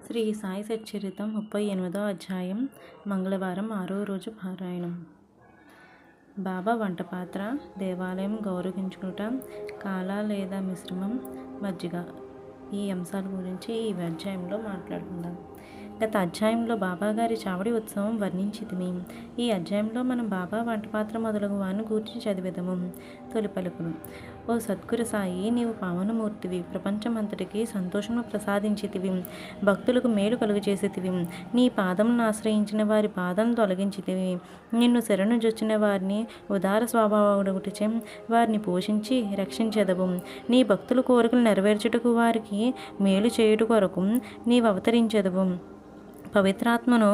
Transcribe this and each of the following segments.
శ్రీ సాయి సచ్చరితం 38వ అధ్యాయం మంగళవారం 6వ రోజు పారాయణం. బాబా వంటపాత్ర, దేవాలయం గౌరవించుకుట, కాల లేదా మిశ్రమం, మజ్జిగ. ఈ అంశాల గురించి ఈ అధ్యాయంలో మాట్లాడుకుందాం. గత అధ్యాయంలో బాబాగారి చావడి ఉత్సవం వర్ణించితిమి. ఈ అధ్యాయంలో మనం బాబా వంటపాత్ర మొదలగు వారిని గూర్చి చదివేదము. తొలి పలుకులు. ఓ సద్గురు సాయి, నీవు పావనమూర్తివి, ప్రపంచమంతటికి సంతోషము ప్రసాదించితివి, భక్తులకు మేలు కలుగజేసితివి. నీ పాదములను ఆశ్రయించిన వారి బాధలను తొలగించితివి. నిన్ను శరణు జొచ్చిన వారిని ఉదార స్వభావుడగుటచే వారిని పోషించి రక్షించెదవు. నీ భక్తుల కోరికలు నెరవేర్చుటకు, వారికి మేలు చేయుట కొరకు నీవు అవతరించెదవు. పవిత్రాత్మను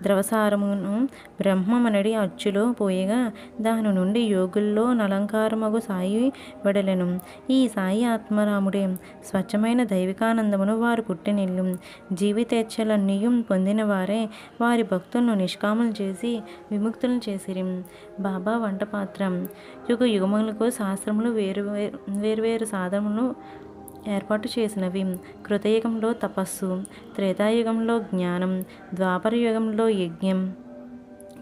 ద్రవసారమును బ్రహ్మమనడి అచ్చులో పోయగా దాని నుండి యోగుల్లో నలంకారమగు సాయి వెడలెను. ఈ సాయి ఆత్మరాముడే. స్వచ్ఛమైన దైవికానందమును వారు పుట్టినిల్లు. జీవితేచ్ఛలన్నీయు పొందిన వారే వారి భక్తులను నిష్కాములు చేసి విముక్తులను చేసిరి. బాబా వంటపాత్ర. యుగ యుగములకు శాస్త్రములు వేరువేరు సాధనములు ఏర్పాటు చేసినవి. కృతయుగంలో తపస్సు, త్రేతాయుగంలో జ్ఞానం, ద్వాపర యుగంలో యజ్ఞం,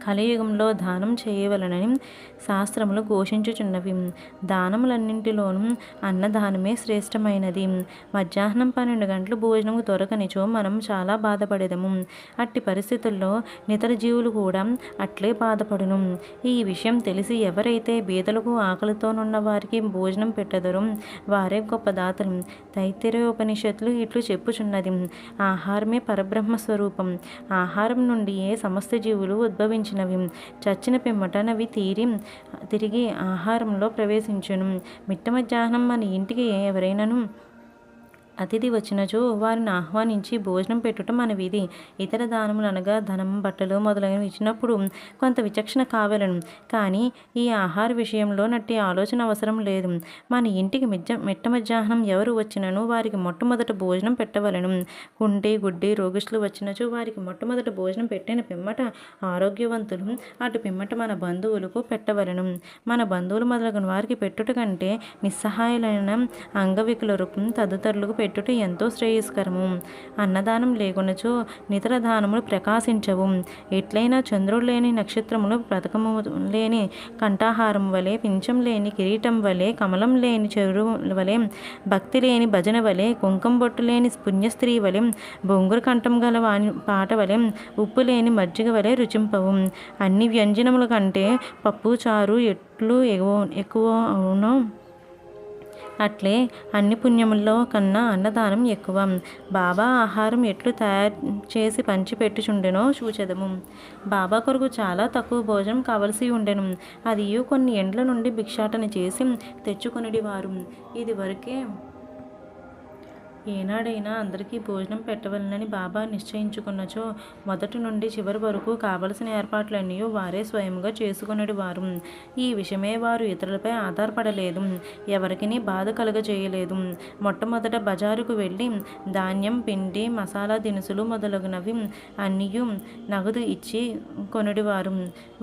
కలియుగంలో దానం చేయవలనని శాస్త్రములు ఘోషించుచున్నవి. దానములన్నింటిలోనూ అన్నదానమే శ్రేష్టమైనది. మధ్యాహ్నం 12 గంటలు భోజనము దొరకనిచో మనం చాలా బాధపడేదము. అట్టి పరిస్థితుల్లో ఇతర జీవులు కూడా అట్లే బాధపడును. ఈ విషయం తెలిసి ఎవరైతే బీదలకు ఆకలితోనున్న వారికి భోజనం పెట్టదరో వారే గొప్ప దాతలు. తైత్తిరీయోపనిషత్తులు ఇట్లు చెప్పుచున్నది. ఆహారమే పరబ్రహ్మ స్వరూపం. ఆహారం నుండియే సమస్త జీవులు ఉద్భవించినవి. చచ్చిన పిమ్మటనవి తిరిగి ఆహారంలో ప్రవేశించును. మిట్ట మధ్యాహ్నం మన ఇంటికి ఎవరైనాను అతిథి వచ్చినచో వారిని ఆహ్వానించి భోజనం పెట్టుట మన విధి. ఇతర దానములు అనగా ధనం, బట్టలు మొదలైనవి ఇచ్చినప్పుడు కొంత విచక్షణ కావలను. కానీ ఈ ఆహార విషయంలో నట్టి ఆలోచన అవసరం లేదు. మన ఇంటికి మిట్ట మధ్యాహ్నం ఎవరు వచ్చినను వారికి మొట్టమొదట భోజనం పెట్టవలను. కుంటి, గుడ్డి, రోగిష్ఠులు వచ్చినచో వారికి మొట్టమొదట భోజనం పెట్టిన పిమ్మట ఆరోగ్యవంతులు, అటు పిమ్మట మన బంధువులకు పెట్టవలను. మన బంధువులు మొదలగు వారికి పెట్టుట కంటే నిస్సహాయులైన అంగవికలులకు తదితరులకు పెట్టుట ఎంతో శ్రేయస్కరము. అన్నదానం లేకునచో నితర దానములు ప్రకాశించవు. ఎట్లయినా చంద్రుడు లేని నక్షత్రములు, పథకము లేని కంఠాహారం వలె, పింఛం లేని కిరీటం వలె, కమలం లేని చెరువు వలె, భక్తి లేని భజన వలె, కుంకుమ బొట్టు లేని పుణ్యస్త్రీ వలె, బొంగురు కంఠం గల వాణి పాట వలె, ఉప్పు లేని మజ్జిగ వలె రుచింపవు. అన్ని వ్యంజనముల కంటే పప్పు చారు ఎట్లు ఎక్కువ అవునో అట్లే అన్ని పుణ్యముల్లో కన్నా అన్నదానం ఎక్కువ. బాబా ఆహారం ఎట్లు తయారు చేసి పంచిపెట్టుచుండెనో చూచెదము. బాబా కొరకు చాలా తక్కువ భోజనం కావలసి ఉండెను. అది కొన్ని ఎండ్ల నుండి భిక్షాటన చేసి తెచ్చుకొనిడివారు. ఇది వరకే ఏనాడైనా అందరికీ భోజనం పెట్టవలనని బాబా నిశ్చయించుకున్నచో మొదటి నుండి చివరి వరకు కావలసిన ఏర్పాట్లన్నీ వారే స్వయంగా చేసుకునేవారు. ఈ విషయమే వారు ఇతరులపై ఆధారపడలేదు, ఎవరికిని బాధ కలుగజేయలేదు. మొట్టమొదట బజారుకు వెళ్ళి ధాన్యం, పిండి, మసాలా దినుసులు మొదలగునవి అన్నీ నగదు ఇచ్చి కొనుడివారు.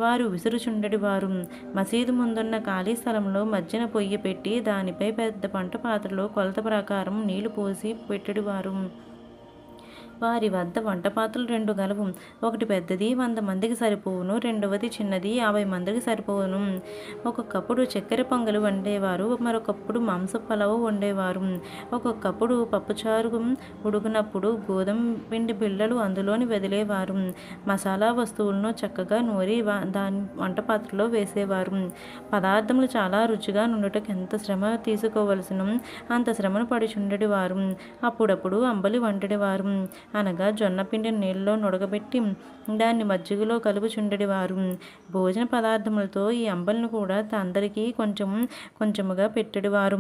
వారు విసురుచుండెడివారు. మసీదు ముందున్న ఖాళీ స్థలంలో మధ్యన పొయ్యి పెట్టి దానిపై పెద్ద పంట పాత్రలో కొలత ప్రకారం నీళ్లు పోసి పెట్టెడివారు. వారి వద్ద వంటపాత్రలు 2 గలవు. ఒకటి పెద్దది, 100 మందికి సరిపోవును. రెండవది చిన్నది, 50 మందికి సరిపోవును. ఒక్కొక్కప్పుడు చక్కెర పొంగలు వండేవారు, మరొకప్పుడు మాంస పలావు వండేవారు. ఒక్కొక్కప్పుడు పప్పుచారు ఉడుకునప్పుడు గోధుమ పిండి బిళ్ళలు అందులోని వదిలేవారు. మసాలా వస్తువులను చక్కగా నూరి దాని వంటపాత్రలో వేసేవారు. పదార్థములు చాలా రుచిగా నుండుటకు ఎంత శ్రమ తీసుకోవలసిన అంత శ్రమను పడిచుండెడివారు. అప్పుడప్పుడు అంబలి వండేవారు, అనగా జొన్న పిండిని నీళ్ళలో నుడగబెట్టి దాన్ని మజ్జిగలో కలుపుచుండెడివారు. భోజన పదార్థములతో ఈ అంబలిని కూడా అందరికీ కొంచెముగా పెట్టెడివారు.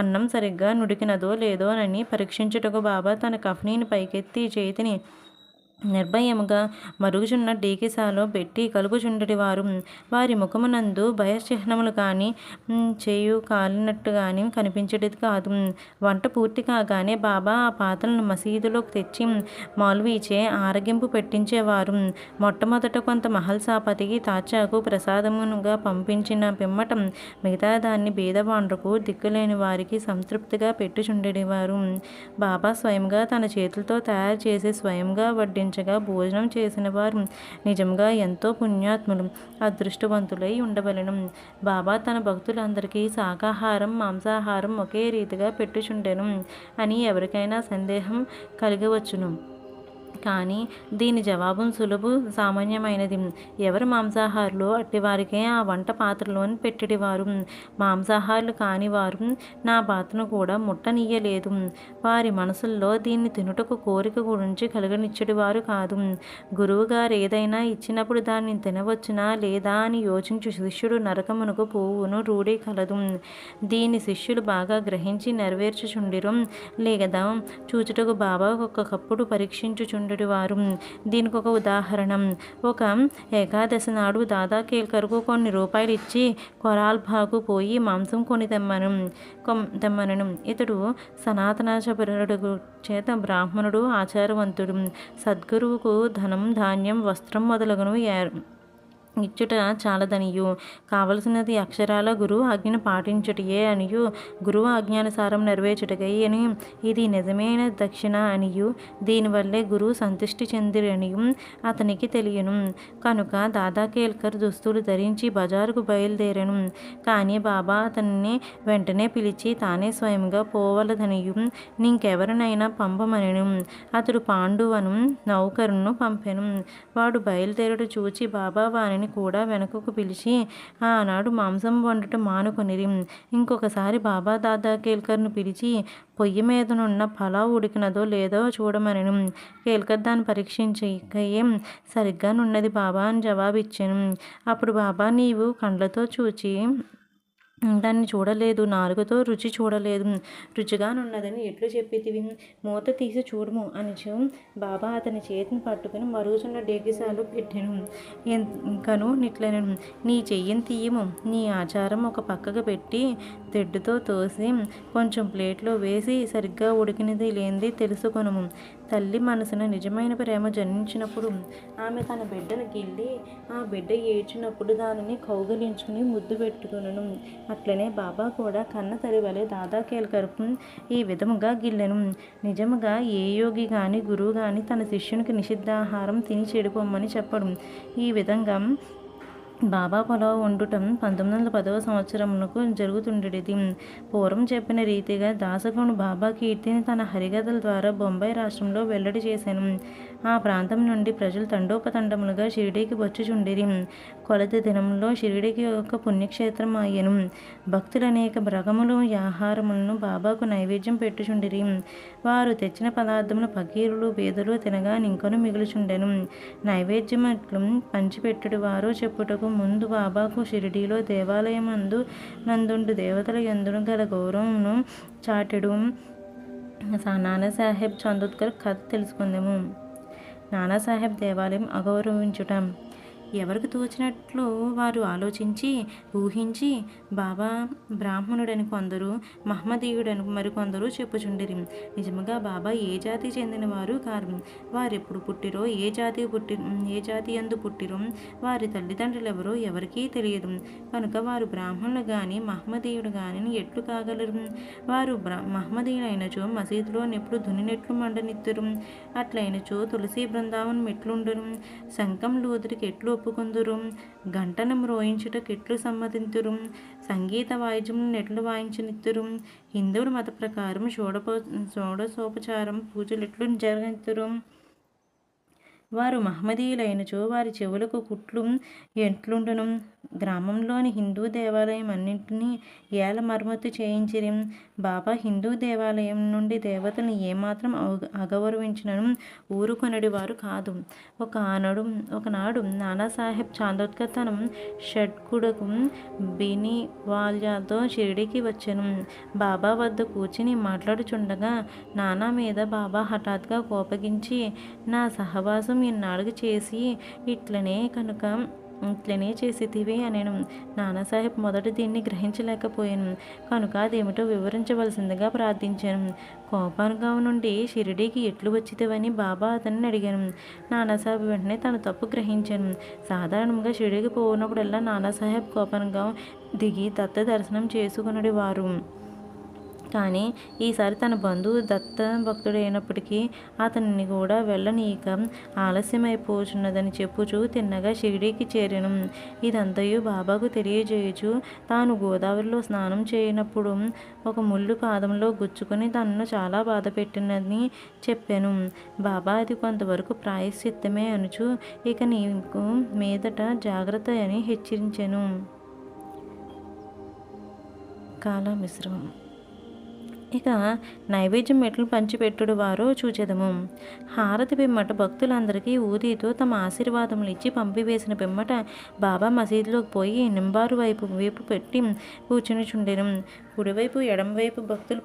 అన్నం సరిగ్గా నుడికినదో లేదో అని పరీక్షించుటకు బాబా తన కఫ్నీని పైకెత్తి చేతిని నిర్భయముగా మరుగుచున్న డేకిసాలో పెట్టి కలుపుచుండటి వారు వారి ముఖమునందు భయచిహ్నములు కానీ చేయు కాలినట్టు కానీ కనిపించేది కాదు. వంట పూర్తి కాగానే బాబా ఆ పాత్రలను మసీదులోకి తెచ్చి మౌల్వీచే ఆరగింపు పెట్టించేవారు. మొట్టమొదట కొంత మహల్సాపతికి తాచాకు ప్రసాదముగా పంపించిన పిమ్మట మిగతా దాన్ని బీదవాండ్రకు దిక్కులేని వారికి సంతృప్తిగా పెట్టుచుండేవారు. బాబా స్వయంగా తన చేతులతో తయారు చేసి స్వయంగా వడ్డించగా భోజనం చేసిన వారు నిజంగా ఎంతో పుణ్యాత్ములు, అదృష్టవంతులై ఉండవలెను. బాబా తన భక్తులందరికీ శాకాహారం మాంసాహారం ఒకే రీతిగా పెట్టుచుండెను అని ఎవరికైనా సందేహం కలగవచ్చును. కానీ దీని జవాబు సులువు సామాన్యమైనది. ఎవరు మాంసాహారులు అట్టివారికే ఆ వంట పాత్రలోని పెట్టేటివారు. మాంసాహారులు కాని వారు నా పాత్రను కూడా ముట్టనీయలేదు. వారి మనసుల్లో దీన్ని తినుటకు కోరిక గురించి కలగనిచ్చేటివారు కాదు. గురువుగారు ఏదైనా ఇచ్చినప్పుడు దాన్ని తినవచ్చునా లేదా అని యోచించు శిష్యుడు నరకమునకు పోవును రూఢి కలదు. దీన్ని శిష్యులు బాగా గ్రహించి నెరవేర్చుచుండిరు లేదా చూచుటకు బాబా ఒక్కొక్కప్పుడు పరీక్షించుచుండెడివారు. దీనికి ఒక ఉదాహరణ. ఒక ఏకాదశి నాడు దాదా కేల్కర్కు కొన్ని రూపాయలు ఇచ్చి కొరాల్బాగు పోయి మాంసం కొని తెమ్మనను. ఇతడు సనాతనాచార్యుడు చేత బ్రాహ్మణుడు, ఆచారవంతుడు. సద్గురువుకు ధనం ధాన్యం వస్త్రం మొదలగునవి ఇచ్చుట చాలదనియు కావలసినది అక్షరాల గురువు ఆజ్ఞను పాటించుటయే అనియు గురువు ఆజ్ఞానుసారం నెరవేర్చుటకై అని ఇది నిజమైన దక్షిణ అనియు దీనివల్లే గురువు సంతుష్టి చెందిరనియు అతనికి తెలియను. కనుక దాదా కేల్కర్ దుస్తులు ధరించి బజారుకు బయలుదేరాను. కానీ బాబా అతన్ని వెంటనే పిలిచి తానే స్వయంగా పోవలదనియు నీకెవరినైనా పంపమనెను. అతడు పాండువను నౌకరును పంపెను. వాడు బయలుదేరుట చూచి బాబా వానిని కూడా వెనుకకు పిలిచి ఆనాడు మాంసం వండుట మానుకొనిరి. ఇంకొకసారి బాబా దాదా కేల్కర్ను పిలిచి పొయ్యి మీదనున్న పలావ్ ఉడికినదో లేదో చూడమనెను. కేల్కర్ దాన్ని పరీక్షించకయే సరిగ్గానున్నది బాబా అని జవాబిచ్చెను. అప్పుడు బాబా నీవు కండ్లతో చూచి దాన్ని చూడలేదు, నాలుకతో రుచి చూడలేదు, రుచిగానున్నదని ఎట్లు చెప్పితివి? మూత తీసి చూడుము అనిచు బాబా అతని చేతిని పట్టుకుని మరుగుచున్న డేగిసాలు పెట్టెను. ఇంకను నిట్లెనను, నీ చెయ్యిని తీయము. నీ ఆచారం ఒక పక్కకు పెట్టి తెడ్డుతో తోసి కొంచెం ప్లేట్లో వేసి సరిగ్గా ఉడికినది లేనిది తెలుసుకొనుము. తల్లి మనసున నిజమైన ప్రేమ జన్మించినప్పుడు ఆమె తన బిడ్డను గిల్లి ఆ బిడ్డ ఏడ్చినప్పుడు దానిని కౌగిలించుకుని ముద్దు పెట్టుకును. అట్లనే బాబా కూడా కన్న తల్లి వలె దాదా కేల్కర్కు ఈ విధముగా గిల్లెను. నిజముగా ఏ యోగి గాని గురువు గాని తన శిష్యునికి నిషిద్ధాహారం తిని చెడిపోమని చెప్పడు. ఈ విధంగా బాబా పొలావ్ వండుటం 1910వ సంవత్సరమునకు జరుగుతుండేది. పూర్వం చెప్పిన రీతిగా దాసగౌడ్ బాబా కీర్తిని తన హరికథల ద్వారా బొంబాయి రాష్ట్రంలో వెల్లడి చేశాను. ఆ ప్రాంతం నుండి ప్రజలు తండోపతండములుగా షిరిడీకి వచ్చుచుండిరి. కొలది దినంలో షిరిడీకి ఒక పుణ్యక్షేత్రం అయ్యెను. భక్తులు అనేక రకములు ఆహారములను బాబాకు నైవేద్యం పెట్టుచుండిరి. వారు తెచ్చిన పదార్థములు ఫకీరులు బీదలు తినగా నింకను మిగులుచుండెను. నైవేద్యమట్లు పంచిపెట్టుడు వారు చెప్పుటకు ముందు బాబాకు షిరిడీలో దేవాలయమందు నందుండు దేవతల యందును గల గౌరవమును చాటెడు నానాసాహెబ్ చందోద్కర్ కథ తెలుసుకుందాము. నానాసాహెబ్ దేవాలయం అగౌరవించుట. ఎవరికి తోచినట్లు వారు ఆలోచించి ఊహించి బాబా బ్రాహ్మణుడని కొందరు, మహమ్మదీయుడని మరికొందరు చెప్పుచుండిరి. నిజముగా బాబా ఏ జాతి చెందినవారు కారు. వారెప్పుడు పుట్టిరో ఏ జాతి యందు పుట్టిరో వారి తల్లిదండ్రులు ఎవరో ఎవరికీ తెలియదు. కనుక వారు బ్రాహ్మణులు గాని మహమ్మదీయుడు గాని ఎట్లు కాగలరు? వారు మహమ్మదీయులైనచో మసీదులో నెప్పుడు దునినెట్లు మండనిత్తురు. అట్లయినచో తులసి బృందావనం ఎట్లుండును? శంఖం లూదురికి ఎట్లు ఒప్పుకొందురు? గంటను మ్రోయించుటకు ఎట్లు సమ్మతింతురు? సంగీత వాయిద్యములను ఎట్లు వాయించనిత్తురు? హిందువుల మత ప్రకారం షోడశోపచారం పూజలు ఎట్లు జరగనిత్తురు? వారు మహమ్మదీయులైనచో వారి చెవులకు కుట్లు ఎట్లుండును? గ్రామంలోని హిందూ దేవాలయం అన్నింటినీ ఏల మరమ్మతు చేయించిరి. బాబా హిందూ దేవాలయం నుండి దేవతలను ఏమాత్రం అగౌరవించినను ఊరుకొనడి వారు కాదు. ఒకనాడు నానాసాహెబ్ చాందోద్కర్ తన షడ్కుడకు బినివాల్యాతో షిరిడీకి వచ్చెను. బాబా వద్ద కూర్చుని మాట్లాడుచుండగా నానా మీద బాబా హఠాత్తుగా కోపగించి, నా సహవాసం ఇన్నాళ్ళకు చేసి ఇట్లనే చేసితివి అనెను. నానాసాహెబ్ మొదట దీన్ని గ్రహించలేకపోయాను కనుక అదేమిటో వివరించవలసిందిగా ప్రార్థించాను. కోపంగాం నుండి షిరిడీకి ఎట్లు వచ్చితివని బాబా అతన్ని అడిగాను. నానాసాహెబ్ వెంటనే తన తప్పు గ్రహించాను. సాధారణంగా షిరిడీకి పోయినప్పుడల్లా నానాసాహెబ్ కోపంగాం దిగి దత్త దర్శనం చేసుకునడి వారు. కానీ ఈసారి తన బంధువు దత్త భక్తుడైనప్పటికీ అతనిని కూడా వెళ్ళనీయక ఆలస్యమైపోచున్నదని చెప్పుచూ తిన్నగా షిరిడీకి చేరెను. ఇదంతయు బాబాకు తెలియజేయుచు తాను గోదావరిలో స్నానం చేయనప్పుడు ఒక ముళ్ళు పాదంలో గుచ్చుకొని తనను చాలా బాధపెట్టినని చెప్పాను. బాబా అది కొంతవరకు ప్రాయశ్చిత్తమే అనుచు ఇక నీకు మీదట జాగ్రత్త అని హెచ్చరించెను. కాలమిశ్రమం. ఇక నైవేద్యం మెట్లు పంచిపెట్టుడు వారో చూచెదము. హారతి పిమ్మట భక్తులందరికీ ఊదీతో తమ ఆశీర్వాదములు ఇచ్చి పంపివేసిన పిమ్మట బాబా మసీదులోకి పోయి నింబారు వైపు పెట్టి కూర్చునిచుండెను. కుడివైపు ఎడమవైపు భక్తులు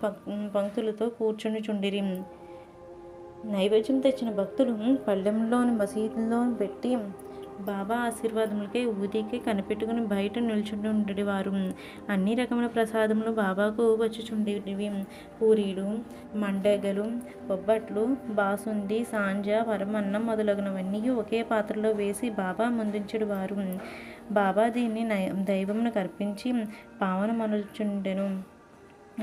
పంక్తులతో కూర్చునిచుండిరి. నైవేద్యం తెచ్చిన భక్తులు పళ్ళెంలోని మసీదులో పెట్టి బాబా ఆశీర్వాదములకే ఊదికే కనిపెట్టుకుని బయట నిల్చుండేవారు. అన్ని రకముల ప్రసాదములు బాబాకు వచ్చుచుండేవి. పూరీలు, మండగలు, బొబ్బట్లు, బాసుంది, సాంజ, పరమన్నం మొదలగునవన్నీ ఒకే పాత్రలో వేసి బాబా ముందుంచెడివారు. బాబా దీన్ని దైవమునకు అర్పించి పావనమనుచుండెను.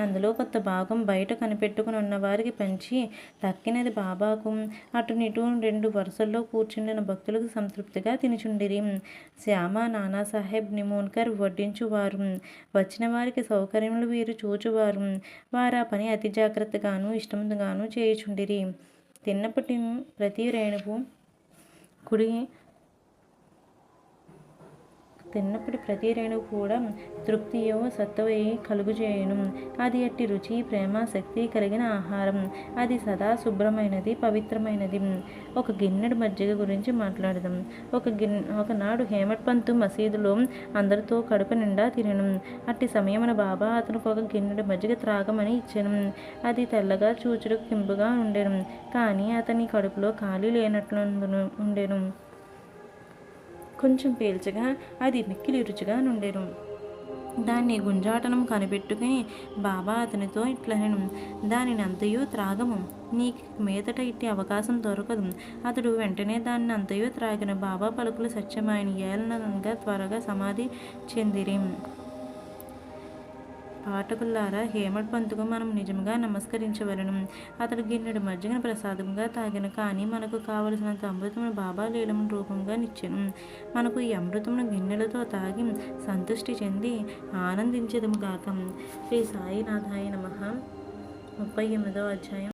అందులో కొంత భాగం బయట కనిపెట్టుకుని ఉన్న వారికి పంచి తక్కినది బాబాకు అటునిటు 2 వరుసల్లో కూర్చుండిన భక్తులకు సంతృప్తిగా తినుచుండిరి. శ్యామ నానాసాహెబ్ నిమోన్కర్ వడ్డించువారు. వచ్చిన వారికి సౌకర్యములు వీరు చూచువారు. వారు ఆ పని అతి జాగ్రత్తగాను ఇష్టముగాను చేయుచుండిరి. తిన్నప్పటి ప్రతి రేణువు కూడా తృప్తియో సత్తువై కలుగుచేయును. అది అట్టి రుచి, ప్రేమ, శక్తి కలిగిన ఆహారం. అది సదా శుభ్రమైనది, పవిత్రమైనది. ఒక గిన్నెడు మజ్జిగ గురించి మాట్లాడదాం. ఒకనాడు హేమట్ పంతు మసీదులో అందరితో కడుపు నిండా తినెను. అట్టి సమయమున బాబా అతనికి ఒక గిన్నెడు మజ్జిగ త్రాగమని ఇచ్చెను. అది తెల్లగా చూచుటకు కింపుగా ఉండెను. కానీ అతని కడుపులో ఖాళీ లేనట్లు ఉండెను. కొంచెం పీల్చగా అది మిక్కిలి రుచిగా నుండెను. దాన్ని గుంజాటనం కనిపెట్టుకుని బాబా అతనితో ఇట్లనెను, దానిని అంతయు త్రాగము, నీకు మీదట ఇట్టి అవకాశం దొరకదు. అతడు వెంటనే దాన్ని అంతయు త్రాగిన. బాబా పలుకులు సత్యమైన ఏలనగా త్వరగా సమాధి చెందిరి. పాఠకులారా, హేమట్ పంతుకు మనం నిజంగా నమస్కరించవలను. అతడు గిన్నెడు మజ్జిగను ప్రసాదంగా తాగిన. కానీ మనకు కావలసినంత అమృతమును బాబా లీలము రూపంగా నిచ్చెను. మనకు ఈ అమృతమును గిన్నెలతో తాగి సంతుష్టి చెంది ఆనందించెదముగాక. శ్రీ సాయినాథాయ నమః. 38వ అధ్యాయం.